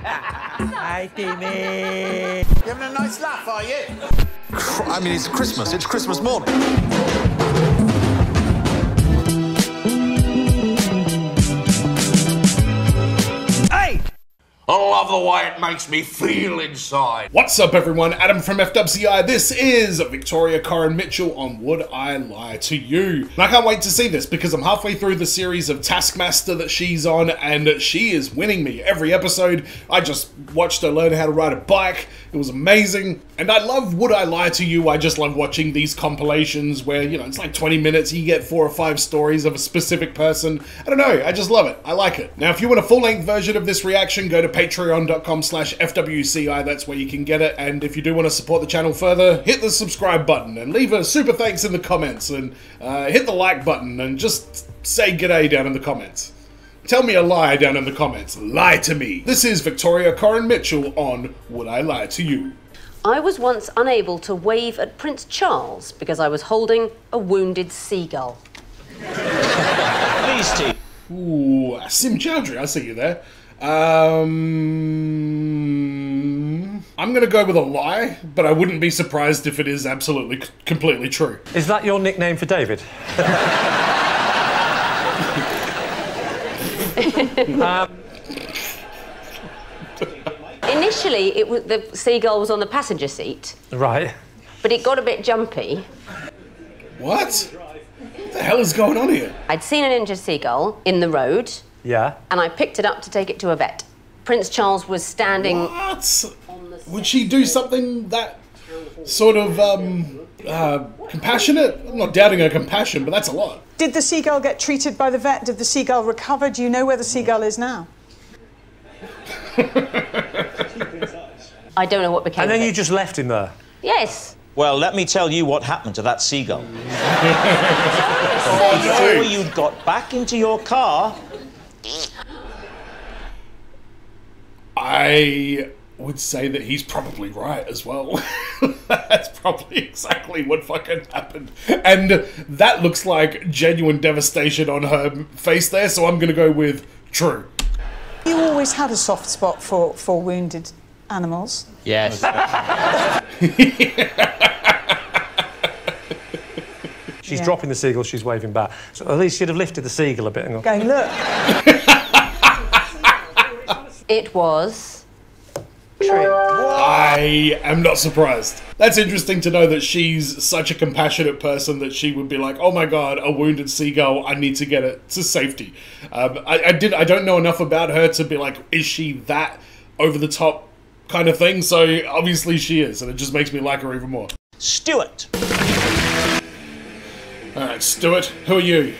Hi, Timmy. You having a nice laugh, are you? I mean, it's Christmas. It's Christmas morning. Hey! I love the way it makes me feel inside. What's up, everyone? Adam from FWCI. This is Victoria Coren Mitchell on Would I Lie to You? And I can't wait to see this because I'm halfway through the series of Taskmaster that she's on, and she is winning me every episode. I just watched her learn how to ride a bike. It was amazing. And I love Would I Lie to You. I just love watching these compilations where, you know, it's like 20 minutes, you get 4 or 5 stories of a specific person. I don't know, I just love it. I like it. Now, if you want a full-length version of this reaction, go to patreon.com/FWCI. That's where you can get it. And if you do want to support the channel further, hit the subscribe button and leave a super thanks in the comments, and hit the like button and just say g'day down in the comments. Tell me a lie down in the comments. Lie to me. This is Victoria Coren Mitchell on Would I Lie to You? I was once unable to wave at Prince Charles because I was holding a wounded seagull. Please, Steve. Ooh, Sim Chowdhury, I see you there. I'm gonna go with a lie, but I wouldn't be surprised if it is absolutely, completely true. Is that your nickname for David? Initially, the seagull was on the passenger seat. Right. But it got a bit jumpy. What? What the hell is going on here? I'd seen an injured seagull in the road. Yeah. And I picked it up to take it to a vet. Prince Charles was standing... What? Would she do something that sort of, compassionate? I'm not doubting her compassion, but that's a lot. Did the seagull get treated by the vet? Did the seagull recover? Do you know where the seagull is now? I don't know what became And then of you it. just left him there? Yes. Well, let me tell you what happened to that seagull. Oh, Before you got back into your car... I would say that he's probably right as well. That's probably exactly what fucking happened. And that looks like genuine devastation on her face there, so I'm gonna go with true. You always had a soft spot for wounded animals. Yes. She's dropping the seagull, she's waving back. So at least she'd have lifted the seagull a bit and gone... Going, look. It was true. I am not surprised. That's interesting to know that she's such a compassionate person that she would be like, oh my god, a wounded seagull, I need to get it to safety. I don't know enough about her to be like, is she that over the top kind of thing? So obviously she is, and it just makes me like her even more. Stuart. Alright, Stuart, who are you?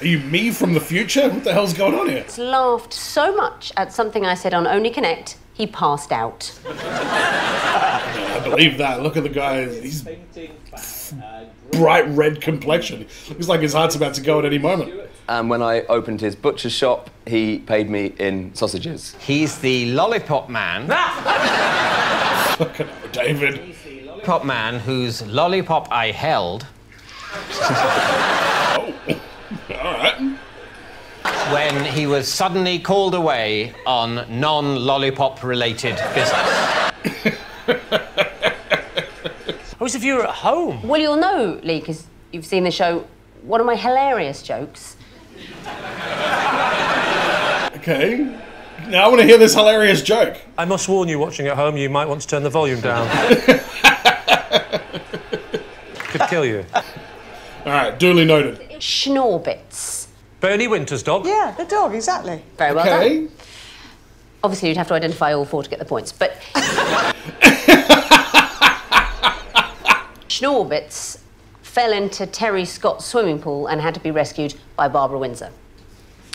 Are you me from the future? What the hell's going on here? He laughed so much at something I said on Only Connect, he passed out. I believe that. Look at the guy. He's bright red complexion. Looks like his heart's about to go at any moment. And when I opened his butcher shop, he paid me in sausages. He's the lollipop man. Fucking hell, David. Lollipop man whose lollipop I held. Oh. Alright. When he was suddenly called away on non-lollipop related business. Oh, as if you were at home. Well, you'll know, Lee, because you've seen the show, one of my hilarious jokes. Okay. Now I want to hear this hilarious joke. I must warn you, watching at home, you might want to turn the volume down. Could kill you. Alright, duly noted. Schnorbits. Bernie Winter's dog. Yeah, the dog, exactly. Very well Okay. done. Obviously, you'd have to identify all 4 to get the points, but... Schnorbits fell into Terry Scott's swimming pool and had to be rescued by Barbara Windsor.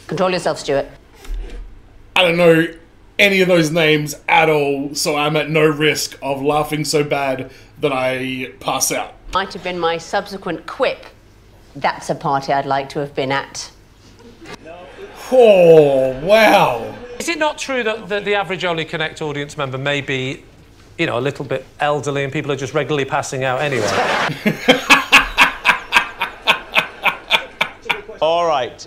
Control yourself, Stuart. I don't know any of those names at all, so I'm at no risk of laughing so bad that I pass out. Might have been my subsequent quip. That's a party I'd like to have been at. Oh, wow. Is it not true that the average Only Connect audience member may be, you know, a little bit elderly and people are just regularly passing out anyway? All right.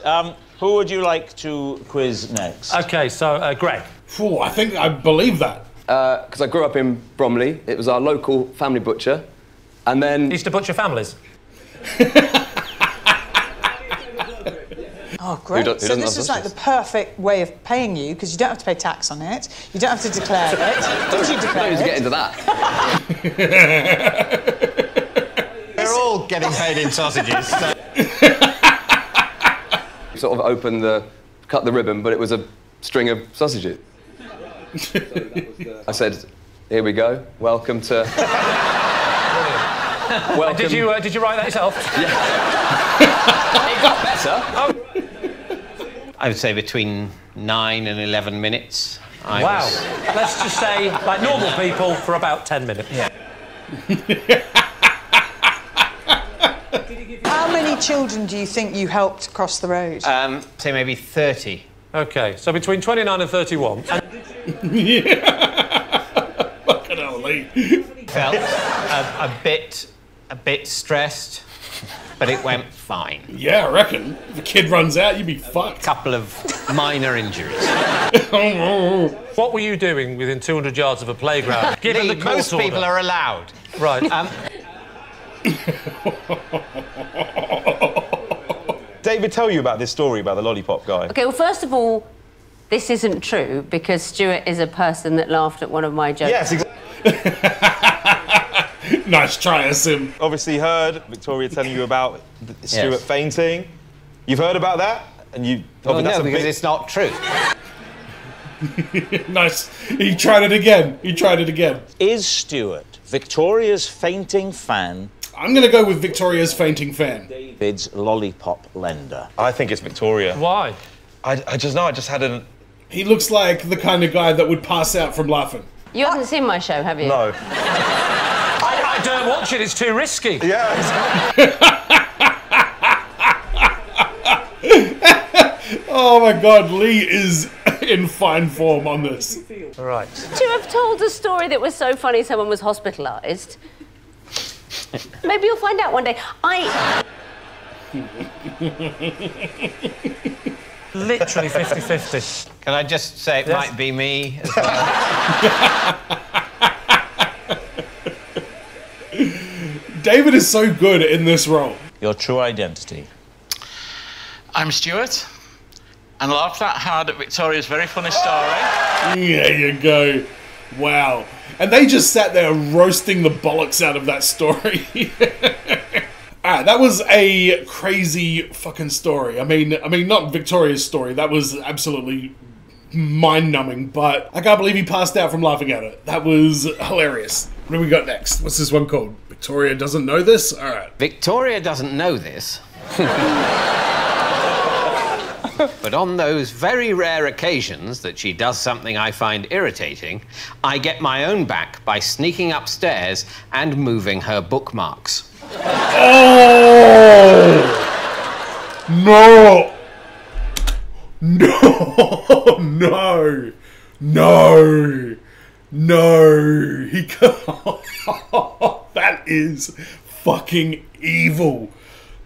Who would you like to quiz next? OK, so, Greg. Phew, I think I believe that. Because I grew up in Bromley. It was our local family butcher. And then... Used to butcher families? Oh, great. So this is like the perfect way of paying you, because you don't have to pay tax on it. You don't have to declare it. Did you declare it? Get into that. We're all getting paid in sausages. So. Sort of cut the ribbon, but it was a string of sausages. I said, here we go. Welcome to... Welcome. Did you write that yourself? Yeah. It got better. Oh. I would say between 9 and 11 minutes. Wow. Let's just say, like normal people, for about 10 minutes. Yeah. How many children do you think you helped cross the road? Say maybe 30. OK, so between 29 and 31. Fucking hell, Lee. Felt a bit stressed, but it went fine. Yeah, I reckon. If a kid runs out, you'd be fucked. Couple of minor injuries. What were you doing within 200 yards of a playground? Given the court most order? people are allowed. Right. David tell you about this story about the lollipop guy? OK, well, first of all, this isn't true, because Stuart is a person that laughed at one of my jokes. Yes, exactly. Nice try, Sim. Obviously heard Victoria telling you about Stuart fainting. You've heard about that? And you... Well, no, because it's not true. Nice. He tried it again. Is Stuart Victoria's fainting fan? I'm going to go with Victoria's fainting fan. David's lollipop lender. I think it's Victoria. Why? I just know, I just had an... He looks like the kind of guy that would pass out from laughing. You haven't seen my show, have you? No. I don't watch it, it's too risky. Yeah. Oh my God, Lee is in fine form on this. Right. To have told a story that was so funny someone was hospitalised. Maybe you'll find out one day. Literally 50-50. Can I just say it might be me as well? David is so good in this role. Your true identity. I'm Stuart, and laughed that hard at Victoria's very funny story. There you go. Wow. And they just sat there roasting the bollocks out of that story. Alright, that was a crazy fucking story. I mean, not Victoria's story. That was absolutely mind-numbing, but I can't believe he passed out from laughing at it. That was hilarious. What do we got next? What's this one called? Victoria doesn't know this? Alright. Victoria doesn't know this. But on those very rare occasions that she does something I find irritating, I get my own back by sneaking upstairs and moving her bookmarks. Oh! No! No! No! No! No! He can't. That is fucking evil.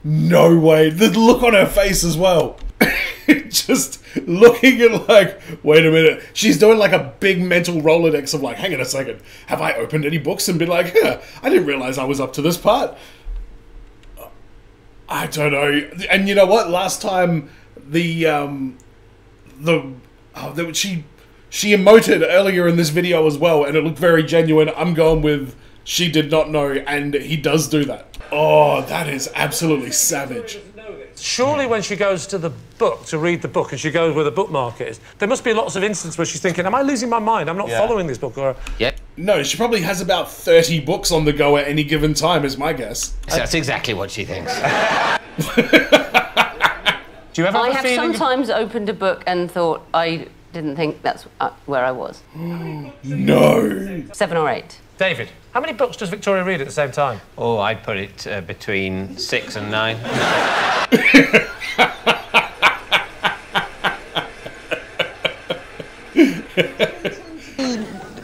No way. The look on her face as well. Just looking at like, wait a minute. She's doing like a big mental Rolodex of like, hang on a second. Have I opened any books and been like, I didn't realize I was up to this part. I don't know. And you know what? Last time she emoted earlier in this video as well, and it looked very genuine. I'm going with she did not know, and he does do that. Oh, that is absolutely savage. Surely when she goes to the book to read the book and she goes where the bookmark is, there must be lots of instances where she's thinking, am I losing my mind? I'm not following this book. Or... Yeah. No, she probably has about 30 books on the go at any given time, is my guess. So that's exactly what she thinks. Do you ever have a feeling... sometimes opened a book and thought, I didn't think that's where I was. No. 7 or 8. David, how many books does Victoria read at the same time? Oh, I'd put it between 6 and 9.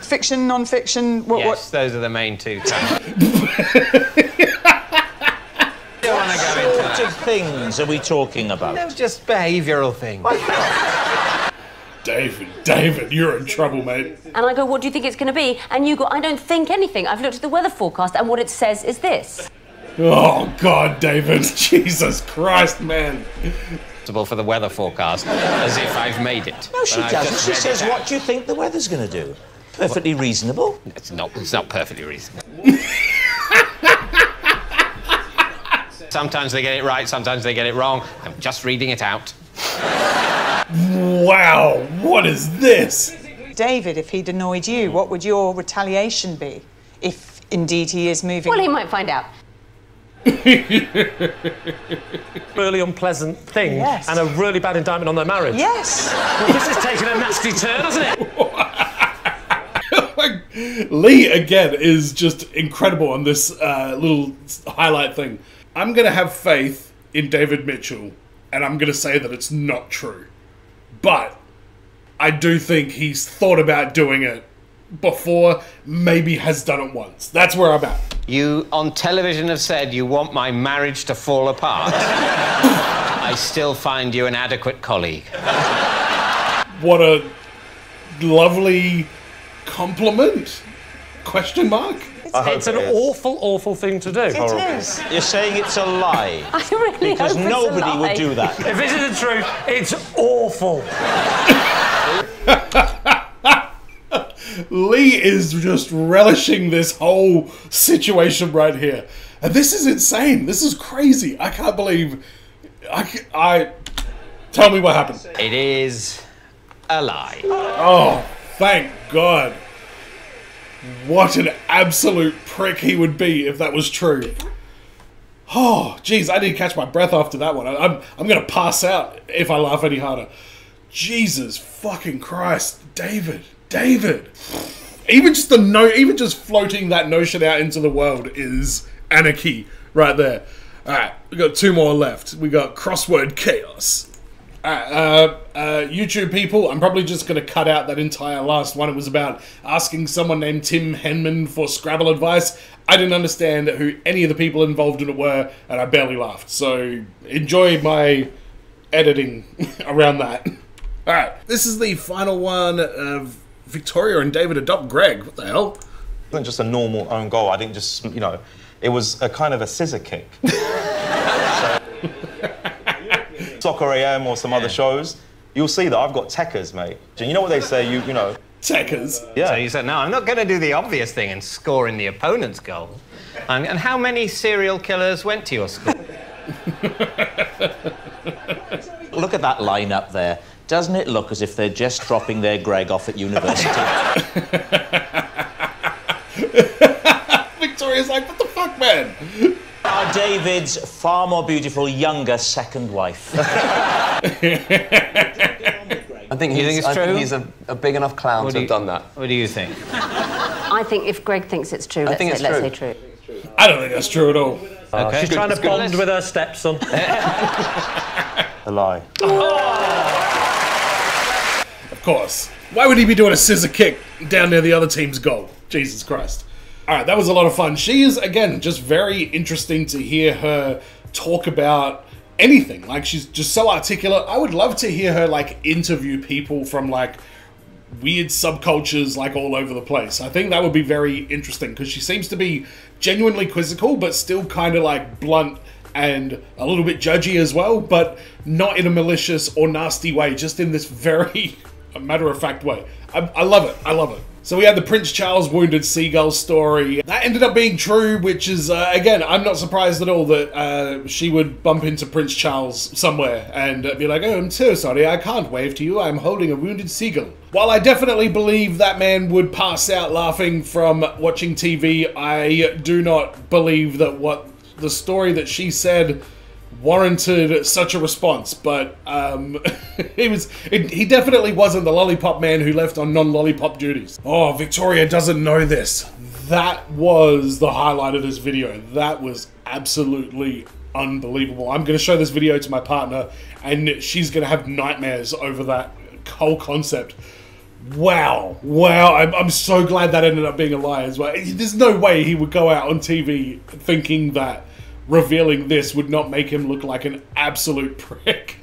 Fiction, non-fiction, Yes, those are the main two. Don't want to go into that. things are we talking about? No, just behavioural things. David, you're in trouble, mate. And I go, what do you think it's going to be? And you go, I don't think anything. I've looked at the weather forecast and what it says is this. Oh, God, David. Jesus Christ, man. For the weather forecast, as if I've made it. No, she doesn't. She says, what do you think the weather's going to do? Perfectly reasonable. It's not perfectly reasonable. Sometimes they get it right, sometimes they get it wrong. I'm just reading it out. Wow, what is this? David, if he'd annoyed you, what would your retaliation be? If indeed he is moving... Well, he might find out. Really unpleasant thing, yes. And a really bad indictment on their marriage. Yes. Well, this has taken a nasty turn, hasn't it? Lee, again, is just incredible on this little highlight thing. I'm going to have faith in David Mitchell, and I'm going to say that it's not true. But I do think he's thought about doing it before, maybe has done it once. That's where I'm at. You, on television, have said you want my marriage to fall apart. I still find you an adequate colleague. What a lovely compliment? Question mark? It's an awful, awful thing to do. It is. You're saying it's a lie. I really because hope it's a nobody lie. would do that. If this is the truth, it's awful. Lee is just relishing this whole situation right here. And this is insane. This is crazy. I can't believe... Tell me what happened. It is a lie. Oh, thank God. What an absolute prick he would be if that was true. Oh, geez, I didn't catch my breath after that one. I'm going to pass out if I laugh any harder. Jesus fucking Christ. David. Even just floating that notion out into the world is anarchy right there. Alright, we got two more left. We got crossword chaos. YouTube people, I'm probably just going to cut out that entire last one. It was about asking someone named Tim Henman for Scrabble advice. I didn't understand who any of the people involved in it were, and I barely laughed. So enjoy my editing around that. Alright, this is the final one of Victoria and David adopt Greg. What the hell? It wasn't just a normal own goal. I didn't just, you know, it was a kind of a scissor kick. Soccer AM or some other shows, you'll see that I've got techers, mate. You know what they say, you know... Techers? Yeah. So you said, no, I'm not going to do the obvious thing and score in the opponent's goal. And how many serial killers went to your school? Look at that lineup there. Doesn't it look as if they're just dropping their Greg off at university? Victoria's like, what the fuck, man? David's far more beautiful, younger second wife. I think he's a big enough clown to have done that. What do you think? I think if Greg thinks it's true, let's say true. I don't think that's true at all. Okay. She's trying to bond with her stepson. A lie. Of course. Why would he be doing a scissor kick down near the other team's goal? Jesus Christ. Alright, that was a lot of fun. She is, again, just very interesting to hear her talk about anything. Like, she's just so articulate. I would love to hear her, like, interview people from, like, weird subcultures, like, all over the place. I think that would be very interesting, because she seems to be genuinely quizzical, but still kind of, like, blunt and a little bit judgy as well, but not in a malicious or nasty way, just in this very matter-of-fact way. I love it. I love it. So we had the Prince Charles wounded seagull story. That ended up being true, which is, again, I'm not surprised at all that she would bump into Prince Charles somewhere and be like, oh, I'm so sorry, I can't wave to you, I'm holding a wounded seagull. While I definitely believe that man would pass out laughing from watching TV, I do not believe that what the story that she said warranted such a response, but he definitely wasn't the lollipop man who left on non-lollipop duties. Oh, Victoria doesn't know this. That was the highlight of this video. That was absolutely unbelievable. I'm going to show this video to my partner, and she's going to have nightmares over that whole concept. Wow. I'm so glad that ended up being a lie as well. There's no way he would go out on TV thinking that revealing this would not make him look like an absolute prick.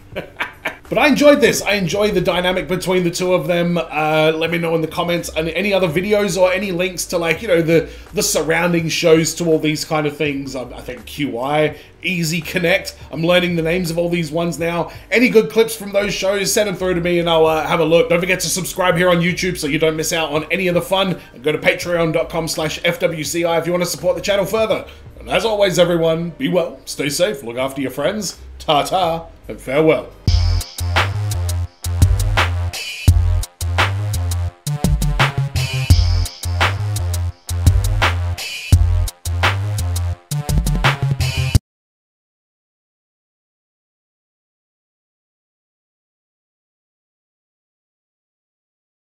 But I enjoyed this. I enjoy the dynamic between the two of them. Let me know in the comments and any other videos or any links to, like, you know, the surrounding shows to all these kind of things. I think QI, Easy Connect. I'm learning the names of all these ones now. Any good clips from those shows, send them through to me and I'll have a look. Don't forget to subscribe here on YouTube so you don't miss out on any of the fun. And go to patreon.com/FWCI if you want to support the channel further. And as always, everyone, be well, stay safe, look after your friends, ta-ta, and farewell.